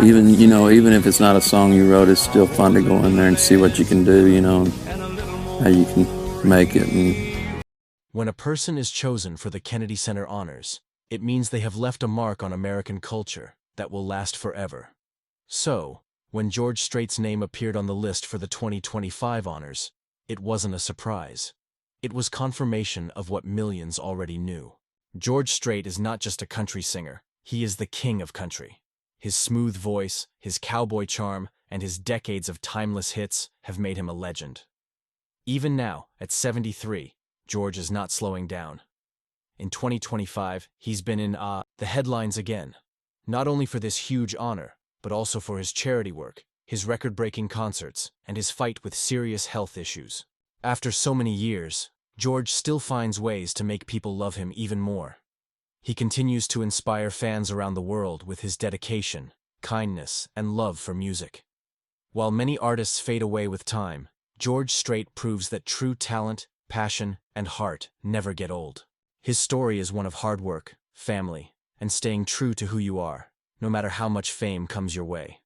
Even if it's not a song you wrote, it's still fun to go in there and see what you can do, how you can make it. And When a person is chosen for the Kennedy Center Honors, it means they have left a mark on American culture that will last forever. So, when George Strait's name appeared on the list for the 2025 honors, it wasn't a surprise. It was confirmation of what millions already knew. George Strait is not just a country singer, he is the king of country. His smooth voice, his cowboy charm, and his decades of timeless hits have made him a legend. Even now, at 73, George is not slowing down. In 2025, he's been in the headlines again, not only for this huge honor, but also for his charity work, his record-breaking concerts, and his fight with serious health issues. After so many years, George still finds ways to make people love him even more. He continues to inspire fans around the world with his dedication, kindness, and love for music. While many artists fade away with time, George Strait proves that true talent, passion, and heart never get old. His story is one of hard work, family, and staying true to who you are, no matter how much fame comes your way.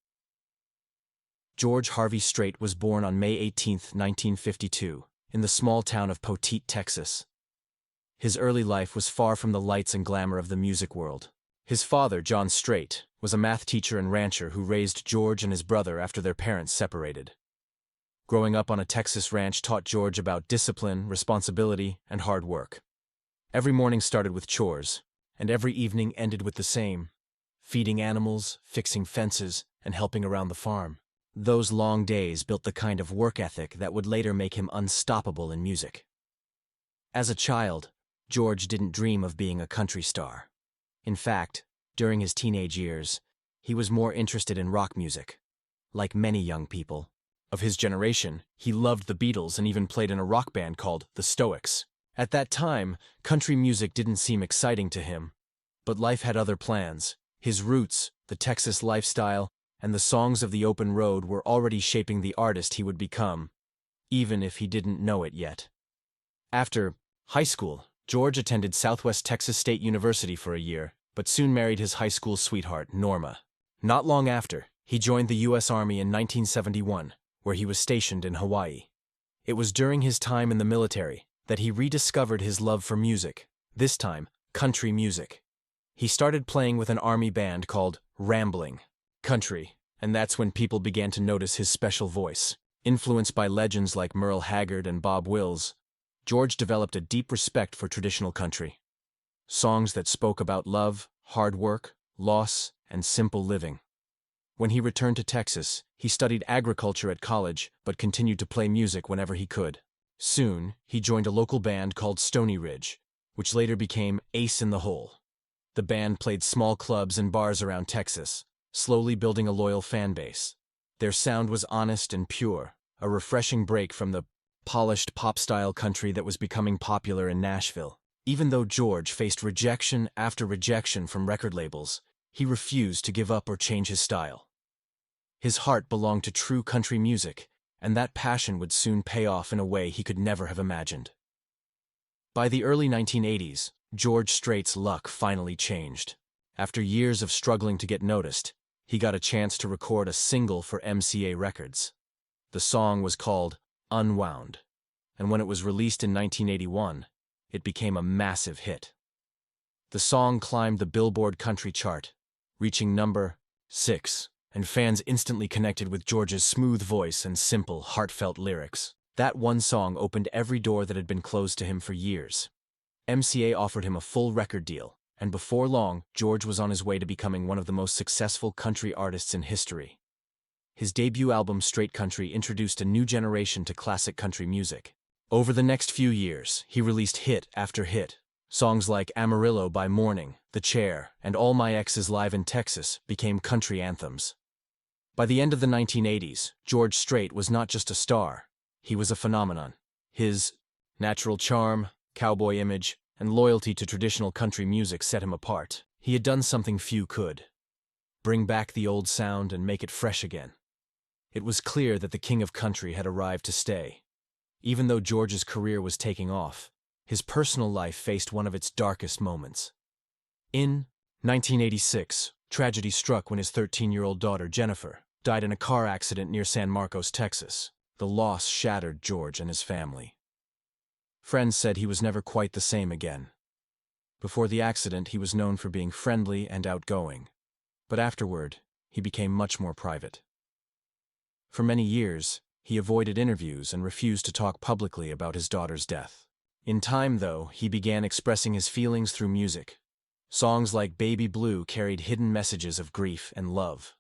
George Harvey Strait was born on May 18, 1952, in the small town of Poteet, Texas. His early life was far from the lights and glamour of the music world. His father, John Strait, was a math teacher and rancher who raised George and his brother after their parents separated. Growing up on a Texas ranch taught George about discipline, responsibility, and hard work. Every morning started with chores, and every evening ended with the same: feeding animals, fixing fences, and helping around the farm. Those long days built the kind of work ethic that would later make him unstoppable in music. As a child, George didn't dream of being a country star. In fact, during his teenage years, he was more interested in rock music. Like many young people of his generation, he loved the Beatles and even played in a rock band called the Stoics. At that time, country music didn't seem exciting to him, but life had other plans. His roots, the Texas lifestyle, and the songs of the open road were already shaping the artist he would become, even if he didn't know it yet. After high school, George attended Southwest Texas State University for a year, but soon married his high school sweetheart, Norma. Not long after, he joined the U.S. Army in 1971, where he was stationed in Hawaii. It was during his time in the military that he rediscovered his love for music, this time, country music. He started playing with an Army band called Rambling Country, and that's when people began to notice his special voice. Influenced by legends like Merle Haggard and Bob Wills, George developed a deep respect for traditional country. Songs that spoke about love, hard work, loss, and simple living. When he returned to Texas, he studied agriculture at college but continued to play music whenever he could. Soon, he joined a local band called Stony Ridge, which later became Ace in the Hole. The band played small clubs and bars around Texas, slowly building a loyal fan base. Their sound was honest and pure, a refreshing break from the polished pop-style country that was becoming popular in Nashville. Even though George faced rejection after rejection from record labels, he refused to give up or change his style. His heart belonged to true country music, and that passion would soon pay off in a way he could never have imagined. By the early 1980s, George Strait's luck finally changed. After years of struggling to get noticed, he got a chance to record a single for MCA Records. The song was called Unwound, and when it was released in 1981, it became a massive hit. The song climbed the Billboard Country chart, reaching number 6, and fans instantly connected with George's smooth voice and simple, heartfelt lyrics. That one song opened every door that had been closed to him for years. MCA offered him a full record deal, and before long, George was on his way to becoming one of the most successful country artists in history. His debut album, Straight Country, introduced a new generation to classic country music. Over the next few years, he released hit after hit. Songs like Amarillo by Morning, The Chair, and All My Exes Live in Texas became country anthems. By the end of the 1980s, George Strait was not just a star, he was a phenomenon. His natural charm, cowboy image, and loyalty to traditional country music set him apart. He had done something few could: bring back the old sound and make it fresh again. It was clear that the king of country had arrived to stay. Even though George's career was taking off, his personal life faced one of its darkest moments. In 1986, Tragedy struck when his 13-year-old daughter, Jennifer, died in a car accident near San Marcos, Texas. The loss shattered George and his family. Friends said he was never quite the same again. Before the accident, he was known for being friendly and outgoing, but afterward, he became much more private. For many years, he avoided interviews and refused to talk publicly about his daughter's death. In time, though, he began expressing his feelings through music. Songs like Baby Blue carried hidden messages of grief and love.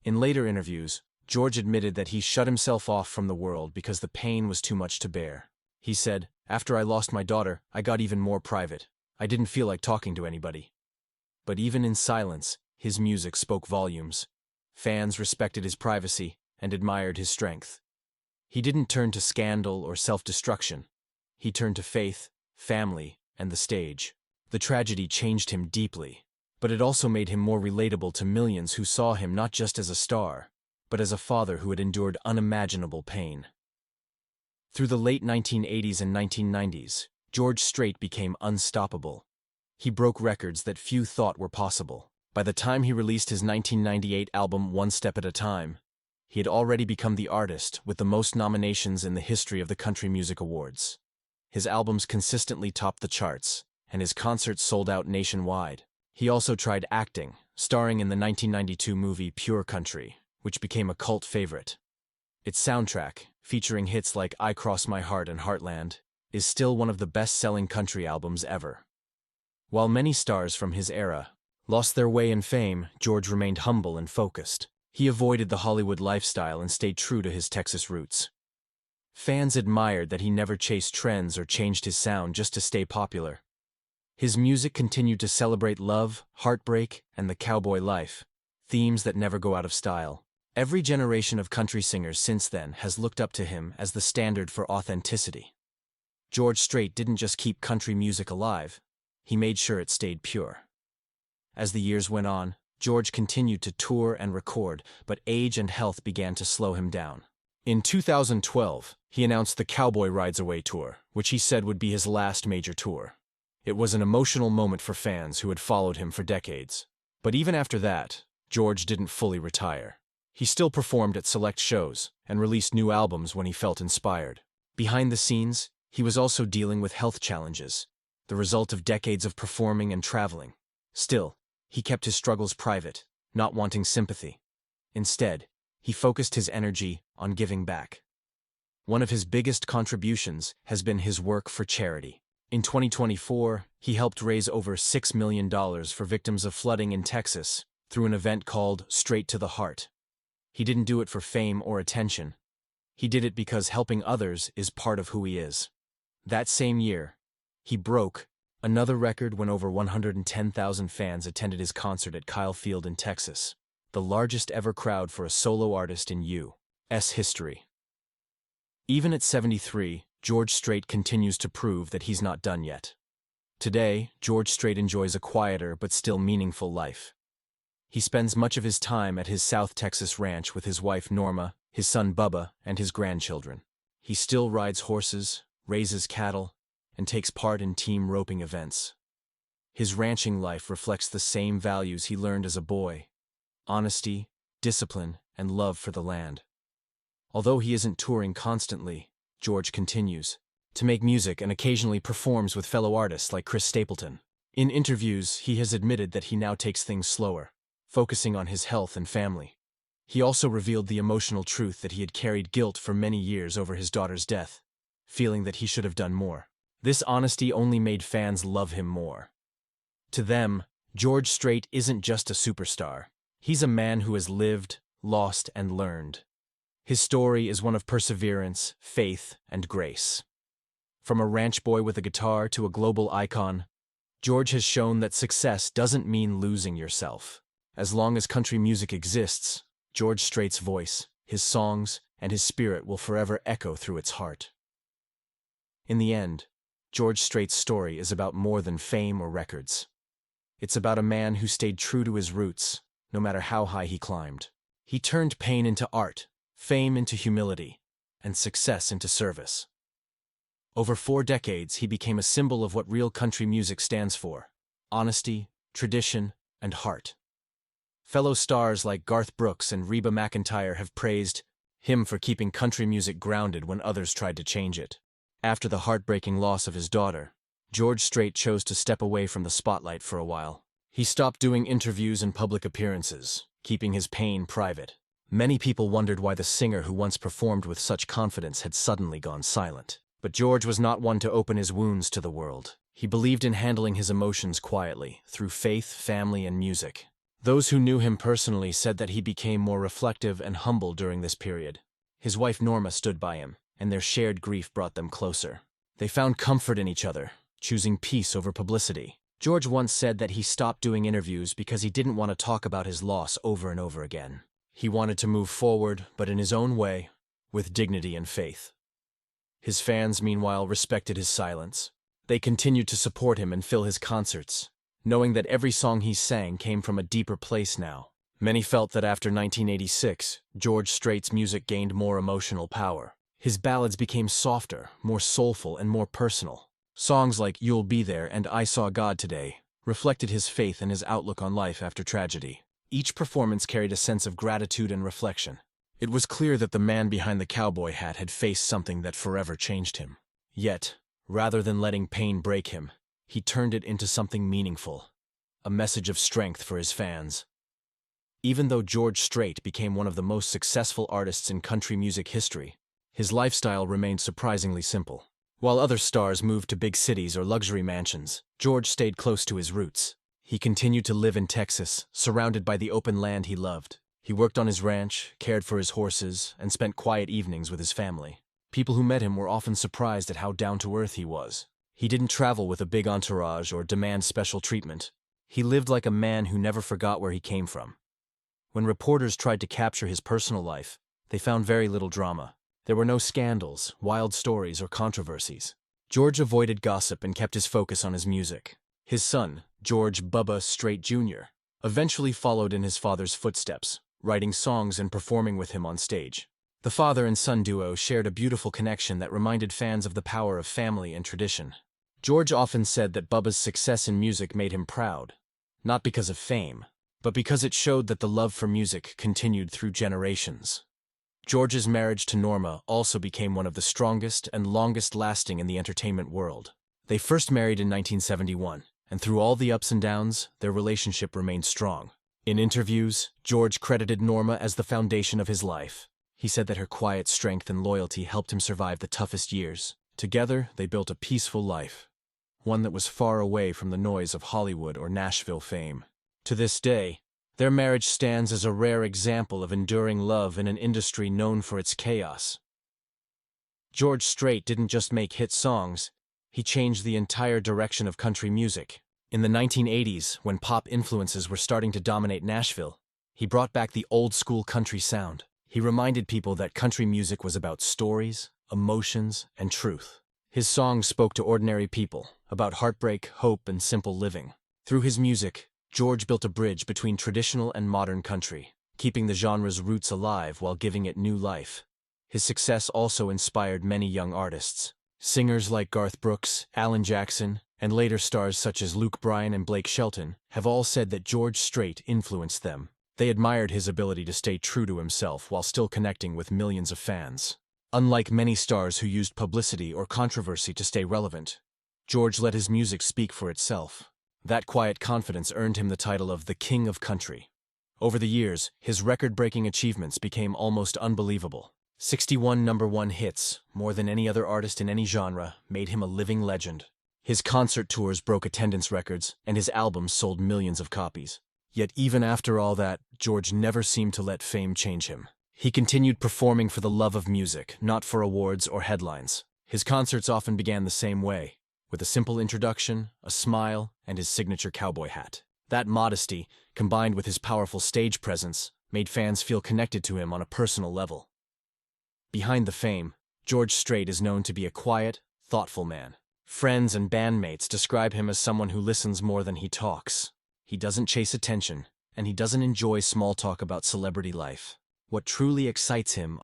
In later interviews, George admitted that he shut himself off from the world because the pain was too much to bear. He said, "After I lost my daughter, I got even more private. I didn't feel like talking to anybody." But even in silence, his music spoke volumes. Fans respected his privacy and admired his strength. He didn't turn to scandal or self-destruction. He turned to faith, family, and the stage. The tragedy changed him deeply, but it also made him more relatable to millions who saw him not just as a star, but as a father who had endured unimaginable pain. Through the late 1980s and 1990s, George Strait became unstoppable. He broke records that few thought were possible. By the time he released his 1998 album One Step at a Time, he had already become the artist with the most nominations in the history of the Country Music Awards. His albums consistently topped the charts, and his concerts sold out nationwide. He also tried acting, starring in the 1992 movie Pure Country, which became a cult favorite. Its soundtrack, featuring hits like I Cross My Heart and Heartland, is still one of the best-selling country albums ever. While many stars from his era lost their way in fame, George remained humble and focused. He avoided the Hollywood lifestyle and stayed true to his Texas roots. Fans admired that he never chased trends or changed his sound just to stay popular. His music continued to celebrate love, heartbreak, and the cowboy life, themes that never go out of style. Every generation of country singers since then has looked up to him as the standard for authenticity. George Strait didn't just keep country music alive, he made sure it stayed pure. As the years went on, George continued to tour and record, but age and health began to slow him down. In 2012, he announced the Cowboy Rides Away tour, which he said would be his last major tour. It was an emotional moment for fans who had followed him for decades. But even after that, George didn't fully retire. He still performed at select shows and released new albums when he felt inspired. Behind the scenes, he was also dealing with health challenges, the result of decades of performing and traveling. Still, he kept his struggles private, not wanting sympathy. Instead, he focused his energy on giving back. One of his biggest contributions has been his work for charity. In 2024, he helped raise over $6 million for victims of flooding in Texas through an event called Straight to the Heart. He didn't do it for fame or attention. He did it because helping others is part of who he is. That same year, he broke another record when over 110,000 fans attended his concert at Kyle Field in Texas, the largest ever crowd for a solo artist in U.S. history. Even at 73, George Strait continues to prove that he's not done yet. Today, George Strait enjoys a quieter but still meaningful life. He spends much of his time at his South Texas ranch with his wife Norma, his son Bubba, and his grandchildren. He still rides horses, raises cattle, and takes part in team roping events. His ranching life reflects the same values he learned as a boy: honesty, discipline, and love for the land. Although he isn't touring constantly, George continues to make music and occasionally performs with fellow artists like Chris Stapleton. In interviews, he has admitted that he now takes things slower, focusing on his health and family. He also revealed the emotional truth that he had carried guilt for many years over his daughter's death, feeling that he should have done more. This honesty only made fans love him more. To them, George Strait isn't just a superstar. He's a man who has lived, lost, and learned. His story is one of perseverance, faith, and grace. From a ranch boy with a guitar to a global icon, George has shown that success doesn't mean losing yourself. As long as country music exists, George Strait's voice, his songs, and his spirit will forever echo through its heart. In the end, George Strait's story is about more than fame or records. It's about a man who stayed true to his roots, no matter how high he climbed. He turned pain into art, fame into humility, and success into service. Over 4 decades, he became a symbol of what real country music stands for: honesty, tradition, and heart. Fellow stars like Garth Brooks and Reba McEntire have praised him for keeping country music grounded when others tried to change it. After the heartbreaking loss of his daughter, George Strait chose to step away from the spotlight for a while. He stopped doing interviews and public appearances, keeping his pain private. Many people wondered why the singer who once performed with such confidence had suddenly gone silent. But George was not one to open his wounds to the world. He believed in handling his emotions quietly, through faith, family, and music. Those who knew him personally said that he became more reflective and humble during this period. His wife Norma stood by him, and their shared grief brought them closer. They found comfort in each other, choosing peace over publicity. George once said that he stopped doing interviews because he didn't want to talk about his loss over and over again. He wanted to move forward, but in his own way, with dignity and faith. His fans, meanwhile, respected his silence. They continued to support him and fill his concerts, knowing that every song he sang came from a deeper place now. Many felt that after 1986, George Strait's music gained more emotional power. His ballads became softer, more soulful, and more personal. Songs like You'll Be There and I Saw God Today reflected his faith and his outlook on life after tragedy. Each performance carried a sense of gratitude and reflection. It was clear that the man behind the cowboy hat had faced something that forever changed him. Yet, rather than letting pain break him, he turned it into something meaningful, a message of strength for his fans. Even though George Strait became one of the most successful artists in country music history, his lifestyle remained surprisingly simple. While other stars moved to big cities or luxury mansions, George stayed close to his roots. He continued to live in Texas, surrounded by the open land he loved. He worked on his ranch, cared for his horses, and spent quiet evenings with his family. People who met him were often surprised at how down-to-earth he was. He didn't travel with a big entourage or demand special treatment. He lived like a man who never forgot where he came from. When reporters tried to capture his personal life, they found very little drama. There were no scandals, wild stories, or controversies. George avoided gossip and kept his focus on his music. His son, George "Bubba" Strait Jr., eventually followed in his father's footsteps, writing songs and performing with him on stage. The father and son duo shared a beautiful connection that reminded fans of the power of family and tradition. George often said that Bubba's success in music made him proud, not because of fame, but because it showed that the love for music continued through generations. George's marriage to Norma also became one of the strongest and longest-lasting in the entertainment world. They first married in 1971, and through all the ups and downs, their relationship remained strong. In interviews, George credited Norma as the foundation of his life. He said that her quiet strength and loyalty helped him survive the toughest years. Together, they built a peaceful life, one that was far away from the noise of Hollywood or Nashville fame. To this day, their marriage stands as a rare example of enduring love in an industry known for its chaos. George Strait didn't just make hit songs, he changed the entire direction of country music. In the 1980s, when pop influences were starting to dominate Nashville, he brought back the old-school country sound. He reminded people that country music was about stories, emotions, and truth. His songs spoke to ordinary people, about heartbreak, hope, and simple living. Through his music, George built a bridge between traditional and modern country, keeping the genre's roots alive while giving it new life. His success also inspired many young artists. Singers like Garth Brooks, Alan Jackson, and later stars such as Luke Bryan and Blake Shelton have all said that George Strait influenced them. They admired his ability to stay true to himself while still connecting with millions of fans. Unlike many stars who used publicity or controversy to stay relevant, George let his music speak for itself. That quiet confidence earned him the title of the King of Country. Over the years, his record-breaking achievements became almost unbelievable. 61 number-one hits, more than any other artist in any genre, made him a living legend. His concert tours broke attendance records, and his albums sold millions of copies. Yet even after all that, George never seemed to let fame change him. He continued performing for the love of music, not for awards or headlines. His concerts often began the same way, with a simple introduction, a smile, and his signature cowboy hat. That modesty, combined with his powerful stage presence, made fans feel connected to him on a personal level. Behind the fame, George Strait is known to be a quiet, thoughtful man. Friends and bandmates describe him as someone who listens more than he talks. He doesn't chase attention, and he doesn't enjoy small talk about celebrity life. What truly excites him